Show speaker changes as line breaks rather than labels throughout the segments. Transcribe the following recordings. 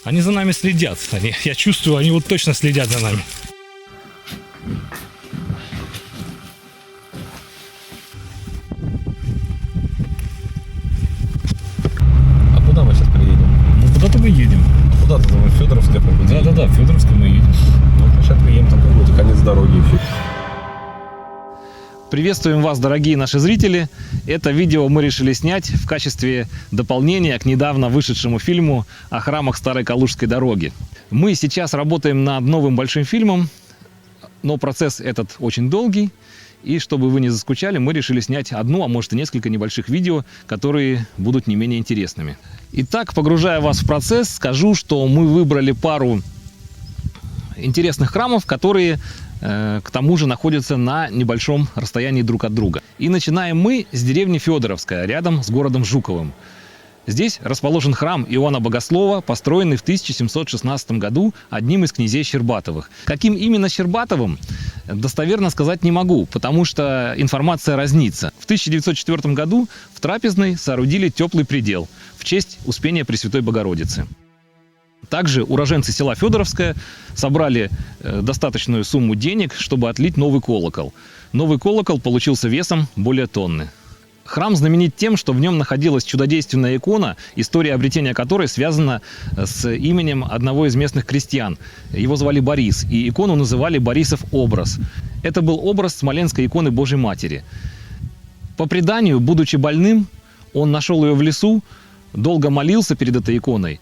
Они за нами следят. Я чувствую, они вот точно следят за нами.
А куда мы сейчас приедем?
Ну, куда-то мы едем.
Куда-то, думаю, в Федоровское какое-то.
Да-да-да, в Федоровское мы едем.
Вот мы сейчас приедем, там какой-то конец дороги и все.
Приветствуем вас, дорогие наши зрители. Это видео мы решили снять в качестве дополнения к недавно вышедшему фильму о храмах Старой Калужской дороги. Мы сейчас работаем над новым большим фильмом, но процесс этот очень долгий. И чтобы вы не заскучали, мы решили снять одну, а может и несколько небольших видео, которые будут не менее интересными. Итак, погружая вас в процесс, скажу, что мы выбрали пару интересных храмов, которые к тому же находятся на небольшом расстоянии друг от друга. И начинаем мы с деревни Федоровская, рядом с городом Жуковым. Здесь расположен храм Иоанна Богослова, построенный в 1716 году одним из князей Щербатовых. Каким именно Щербатовым, достоверно сказать не могу, потому что информация разнится. В 1904 году в Трапезной соорудили теплый предел в честь Успения Пресвятой Богородицы. Также уроженцы села Федоровское собрали достаточную сумму денег, чтобы отлить новый колокол. Новый колокол получился весом более тонны. Храм знаменит тем, что в нем находилась чудодейственная икона, история обретения которой связана с именем одного из местных крестьян. Его звали Борис, и икону называли Борисов образ. Это был образ смоленской иконы Божьей Матери. По преданию, будучи больным, он нашел ее в лесу, долго молился перед этой иконой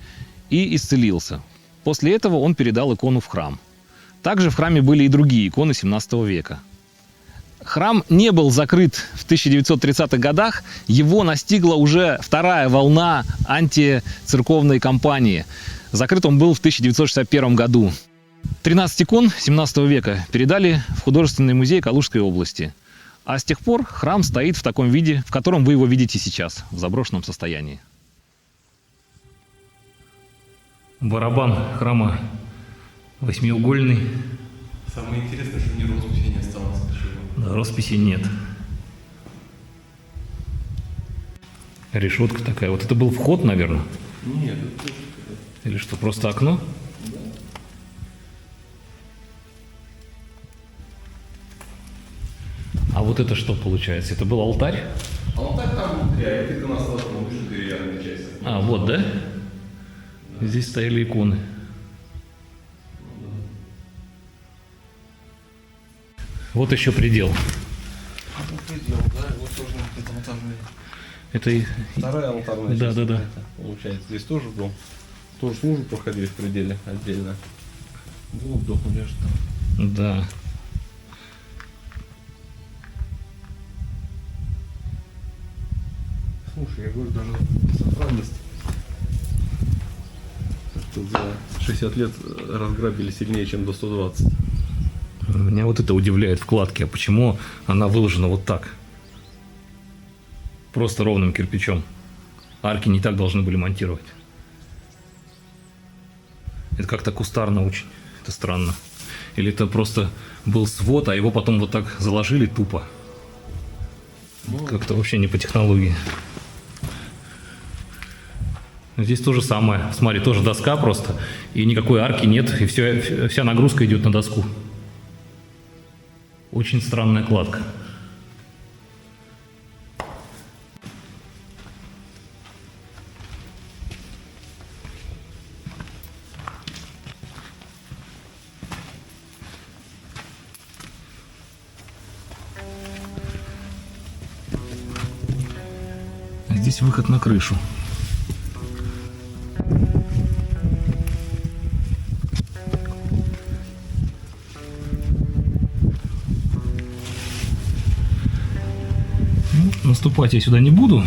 и исцелился. После этого он передал икону в храм. Также в храме были и другие иконы 17 века. Храм не был закрыт в 1930-х годах, его настигла уже вторая волна антицерковной кампании. Закрыт он был в 1961 году. 13 икон 17 века передали в художественный музей Калужской области. А с тех пор храм стоит в таком виде, в котором вы его видите сейчас, в заброшенном состоянии.
Барабан храма восьмиугольный.
Самое интересное, что ни росписи не осталось.
Да, росписи нет. Решетка такая. Вот это был вход, наверное?
Нет,
Или что, просто окно? А вот это что получается? Это был алтарь?
а вот так там внутри, а это иконостас, там выше деревянная часть.
А, вот, да? Здесь стояли иконы. Вот еще предел.
А тут предел, да, вот тоже это алтарная.
Это и...
Вторая алтарная
Да,
часть.
да, да.
Это получается. Здесь тоже дом. Тоже службу проходили в пределе отдельно. Было вдохнули аж там.
Да.
Слушай, я говорю, даже сохранность. Тут за 60 лет разграбили сильнее, чем до 120.
Меня вот это удивляет вкладки. А почему она выложена вот так? Просто ровным кирпичом. Арки не так должны были монтировать. Это как-то кустарно очень. Это странно. Или это просто был свод, а его потом вот так заложили тупо. Как-то вообще не по технологии. Здесь то же самое. Смотри, тоже доска просто. И никакой арки нет. И вся нагрузка идет на доску. Очень странная кладка. Здесь выход на крышу. Наступать я сюда не буду.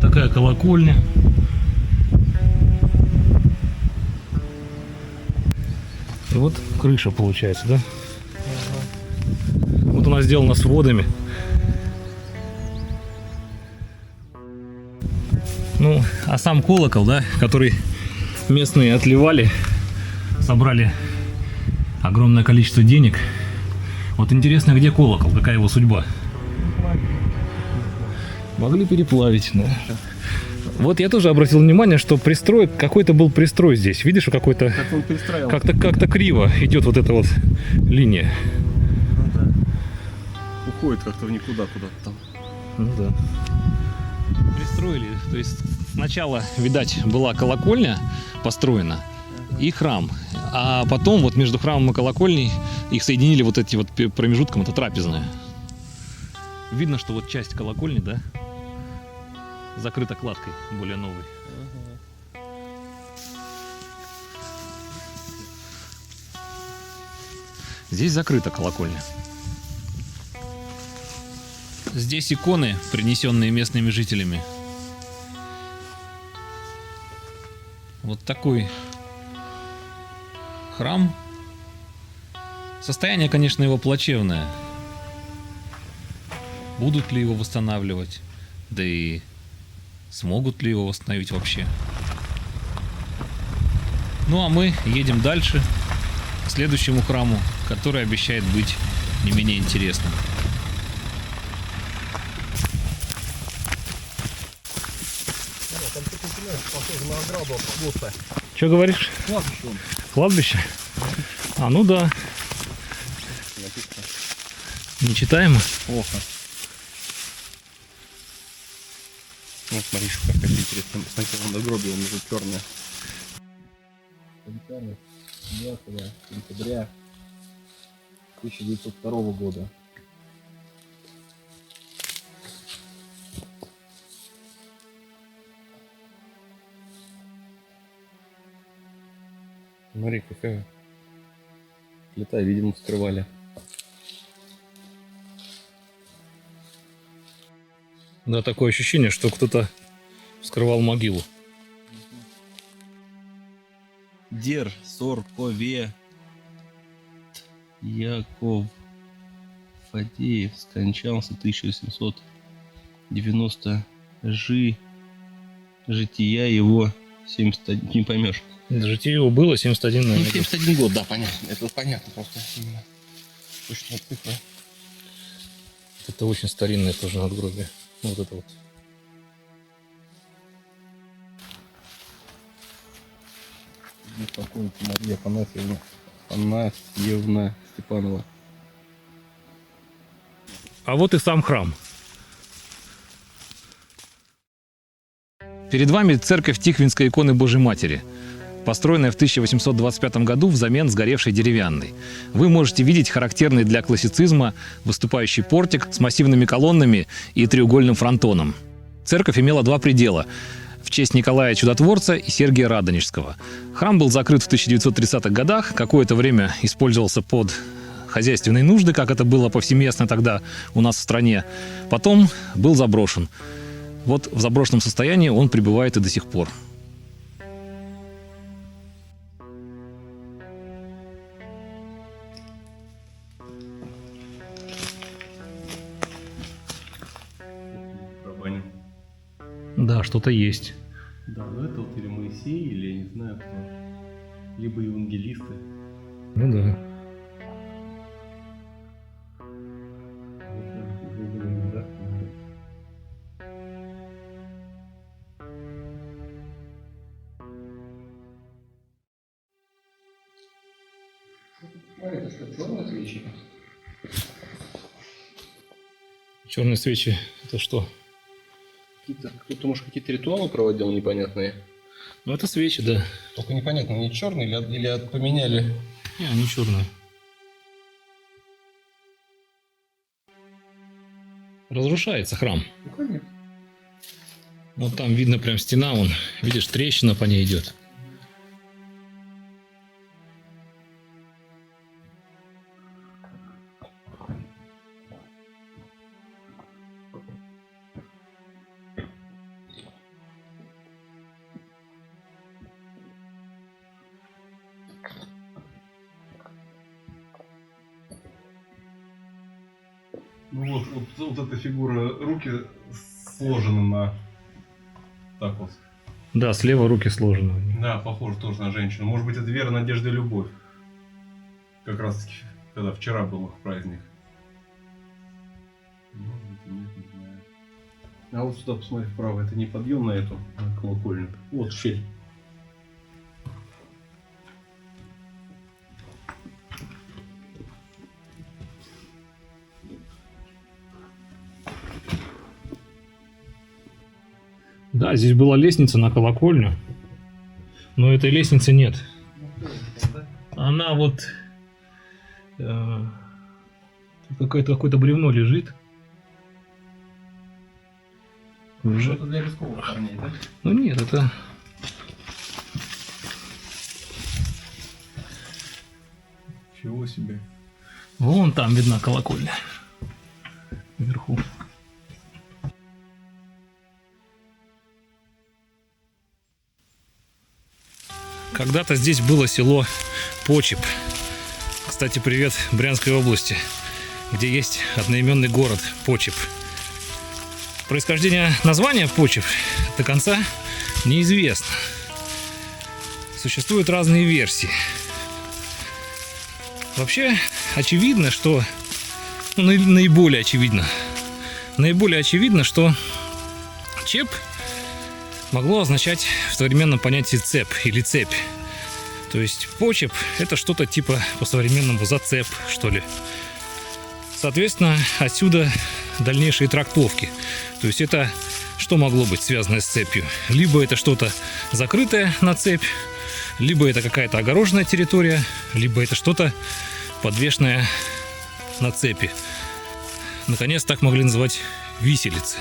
Такая колокольня. И вот крыша получается, да? Вот она сделана с водами. Ну, а сам колокол, да, который местные отливали, собрали огромное количество денег. Вот интересно, где колокол, какая его судьба? Могли переплавить, да. Вот я тоже обратил внимание, что пристрой, какой-то был пристрой здесь. Видишь, что какой-то
Как он перестраивал?
как-то криво идет вот эта вот линия.
Ну да. Уходит как-то в никуда куда-то там.
Ну да.
Пристроили, то есть сначала, видать, была колокольня построена и храм, а потом вот между храмом и колокольней их соединили вот эти вот промежутком, это трапезная. Видно, что вот часть колокольни, да, закрыта кладкой более новой. Здесь закрыта колокольня. Здесь иконы, принесенные местными жителями. Вот такой храм. Состояние, конечно, его плачевное. Будут ли его восстанавливать? Да и смогут ли его восстановить вообще? Ну а мы едем дальше, к следующему храму, который обещает быть не менее интересным.
Что говоришь? Кладбище? А, ну да. Нечитаемо.
Плохо. Ну, смотри, как это интересно. Сначала надгробие, он уже черное. 9 сентября 1902 года. Смотри, какая плита, видимо, вскрывали.
Да, такое ощущение, что кто-то вскрывал могилу.
Дер Соркове Яков Фадеев скончался 1890 жития его 71, не поймешь.
Житие его было 71,
Ну,
наверное.
71 год, да, понятно. Это понятно просто. Именно. Точно цифра.
Это очень старинное тоже надгробие. Вот это вот.
Здесь покойница Мария Афанасьевна Степанова.
А вот и сам храм.
Перед вами церковь Тихвинской иконы Божьей Матери, построенная в 1825 году взамен сгоревшей деревянной. Вы можете видеть характерный для классицизма выступающий портик с массивными колоннами и треугольным фронтоном. Церковь имела два предела – в честь Николая Чудотворца и Сергия Радонежского. Храм был закрыт в 1930-х годах, какое-то время использовался под хозяйственные нужды, как это было повсеместно тогда у нас в стране. Потом был заброшен. Вот в заброшенном состоянии он пребывает и до сих пор.
Да, что-то есть.
Да, ну это вот или Моисей, или я не знаю кто. Либо евангелисты.
Ну да.
Смотри, это что, черные свечи?
Черные свечи — это что?
Кто-то, может, какие-то ритуалы проводил непонятные?
Ну это свечи, да.
Только непонятно, они черные или поменяли?
Не, они черные. Разрушается храм.
Ну, конечно.
Вот там видно прям стена, вон, видишь, трещина по ней идет.
Ну вот эта фигура, руки сложены на... Так вот.
Да, слева руки сложены.
Да, похоже тоже на женщину. Может быть, это вера, надежда и любовь. Как раз таки, когда вчера был их праздник. Может быть, нет, не знаю. А вот сюда посмотри вправо, это не подъем на эту колокольню. Вот щель.
Да, здесь была лестница на колокольню, но этой лестницы нет. Она вот... какое-то бревно лежит. Уже...
Это для рисковых парней, да?
Ну нет, это...
Чего себе.
Вон там видна колокольня. Вверху. Когда-то здесь было село Почеп. Кстати, привет Брянской области, где есть одноименный город Почеп. Происхождение названия Почеп до конца неизвестно. Существуют разные версии. Вообще, очевидно, что... Ну, наиболее очевидно, что чеп могло означать в современном понятии цеп или цепь. То есть почеп — это что-то типа по-современному зацеп, что ли. Соответственно, отсюда дальнейшие трактовки. То есть это что могло быть связано с цепью? Либо это что-то закрытое на цепь, либо это какая-то огороженная территория, либо это что-то подвешенное на цепи. Наконец, так могли называть виселицы.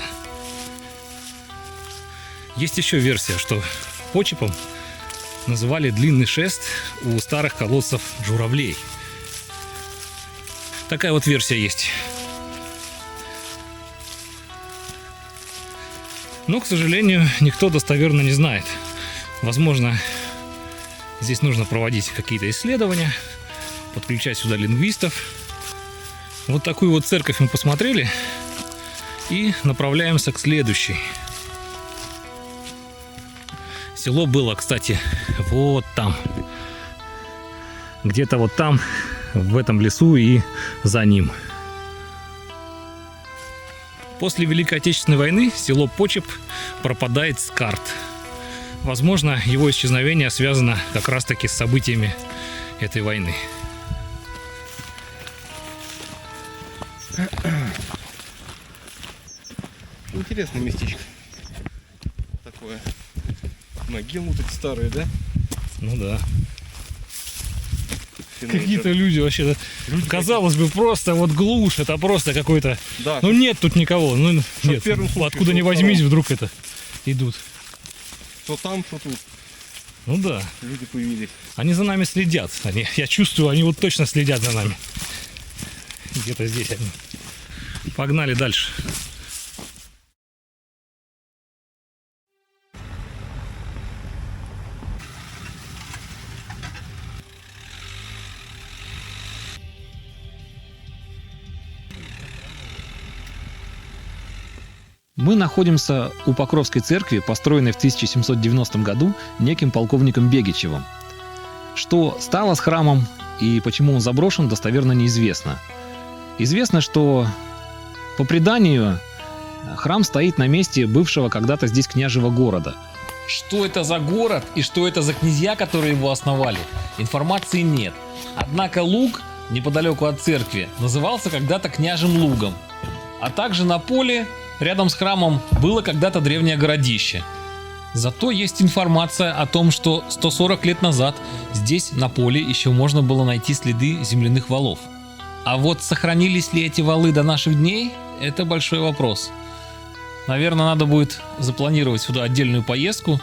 Есть еще версия, что почепом называли длинный шест у старых колодцев журавлей. Такая вот версия есть. Но, к сожалению, никто достоверно не знает. Возможно, здесь нужно проводить какие-то исследования, подключать сюда лингвистов. Вот такую вот церковь мы посмотрели и направляемся к следующей. Село было, кстати, вот там. Где-то вот там, в этом лесу и за ним. После Великой Отечественной войны село Почеп пропадает с карт. Возможно, его исчезновение связано как раз-таки с событиями этой войны.
Интересное местечко. Такое. Могилы вот эти старые, да?
Ну да. Какие-то люди вообще, казалось бы, просто вот глушь, это просто какой-то...
Да.
Ну нет тут никого, ну нет,
первым случае,
откуда ни
что
возьмись,
втором.
вдруг это идут.
Что там, что тут.
Ну да,
Люди появились.
они за нами следят, я чувствую, они вот точно следят за нами. Где-то здесь они. Погнали дальше.
Мы находимся у Покровской церкви, построенной в 1790 году неким полковником Бегичевым. Что стало с храмом и почему он заброшен, достоверно неизвестно. Известно, что по преданию храм стоит на месте бывшего когда-то здесь княжего города.
Что это за город и что это за князья, которые его основали, информации нет. Однако луг неподалеку от церкви назывался когда-то княжим лугом. А также на поле рядом с храмом было когда-то древнее городище. Зато есть информация о том, что 140 лет назад здесь на поле еще можно было найти следы земляных валов. А вот сохранились ли эти валы до наших дней, это большой вопрос. Наверное, надо будет запланировать сюда отдельную поездку,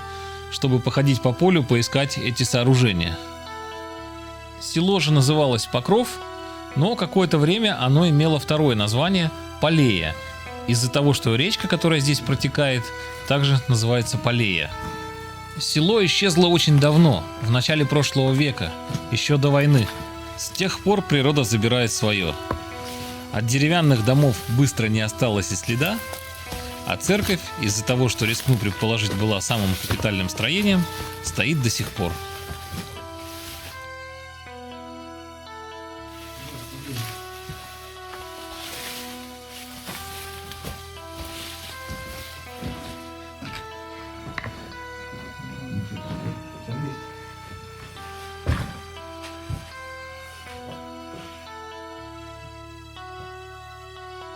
чтобы походить по полю, поискать эти сооружения. Село же называлось Покров, но какое-то время оно имело второе название – Полея, из-за того, что речка, которая здесь протекает, также называется Полея. Село исчезло очень давно, в начале прошлого века, еще до войны. С тех пор природа забирает свое. От деревянных домов быстро не осталось и следа, а церковь, из-за того, что, рискну предположить, была самым капитальным строением, стоит до сих пор.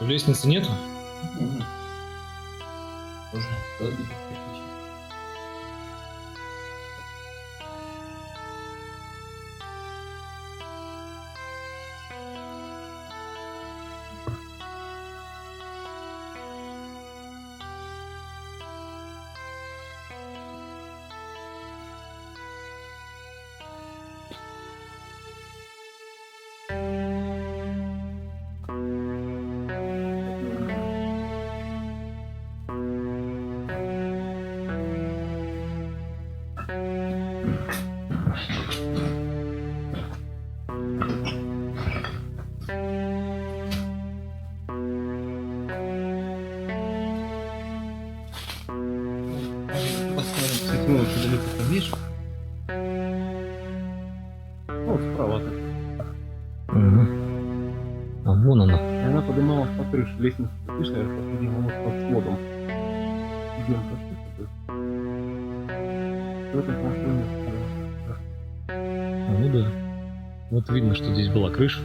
Лестницы нету?
Тоже разбитых кирпичей. Посмотрим, светло, куда далеко там, видишь? Вот справа так.
Угу. А вон она.
И она поднималась по крыше, лестница, видишь, наверное, поднималась под сводом. Идем пошли. В этом машине.
Ну да. Вот видно, что здесь была крыша.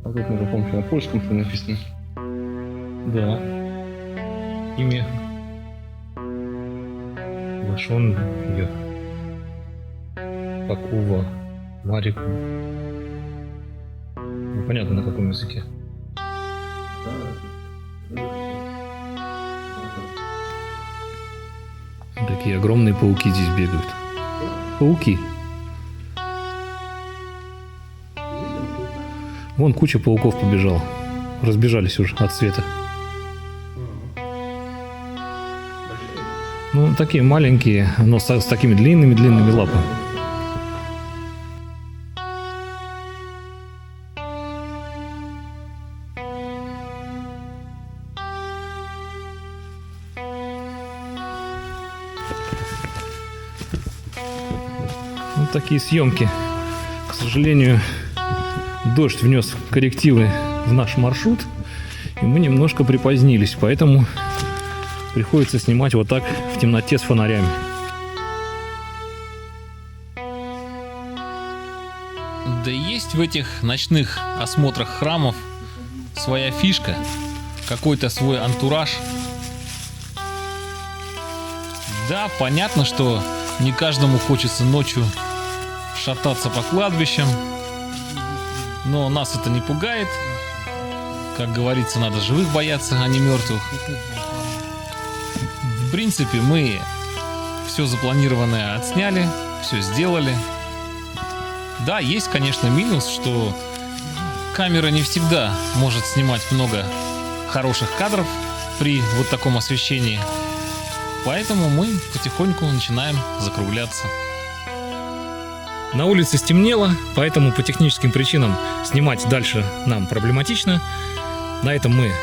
А тут, между прочим, на польском что написано.
Да. Имя. Лашон ее. Пакува. Марику. Непонятно на каком языке. Такие огромные пауки здесь бегают. Пауки. Вон куча пауков побежала. Разбежались уже от света. Ну, такие маленькие, но с такими длинными лапами. Вот такие съемки. К сожалению, дождь внес коррективы в наш маршрут, и мы немножко припозднились, поэтому приходится снимать вот так в темноте с фонарями.
Да и есть в этих ночных осмотрах храмов своя фишка, какой-то свой антураж. Да, понятно, что не каждому хочется ночью шататься по кладбищам, но нас это не пугает. Как говорится, надо живых бояться, а не мертвых. В принципе, мы все запланированное отсняли, все сделали. Да, есть, конечно, минус, что камера не всегда может снимать много хороших кадров при вот таком освещении. Поэтому мы потихоньку начинаем закругляться.
На улице стемнело, поэтому по техническим причинам снимать дальше нам проблематично. На этом мы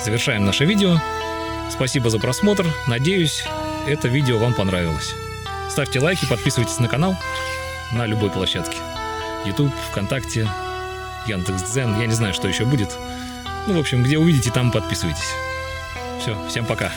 завершаем наше видео. Спасибо за просмотр. Надеюсь, это видео вам понравилось. Ставьте лайки, подписывайтесь на канал на любой площадке. YouTube, ВКонтакте, Яндекс.Дзен. Я не знаю, что еще будет. Ну, в общем, где увидите, там подписывайтесь. Все, всем пока.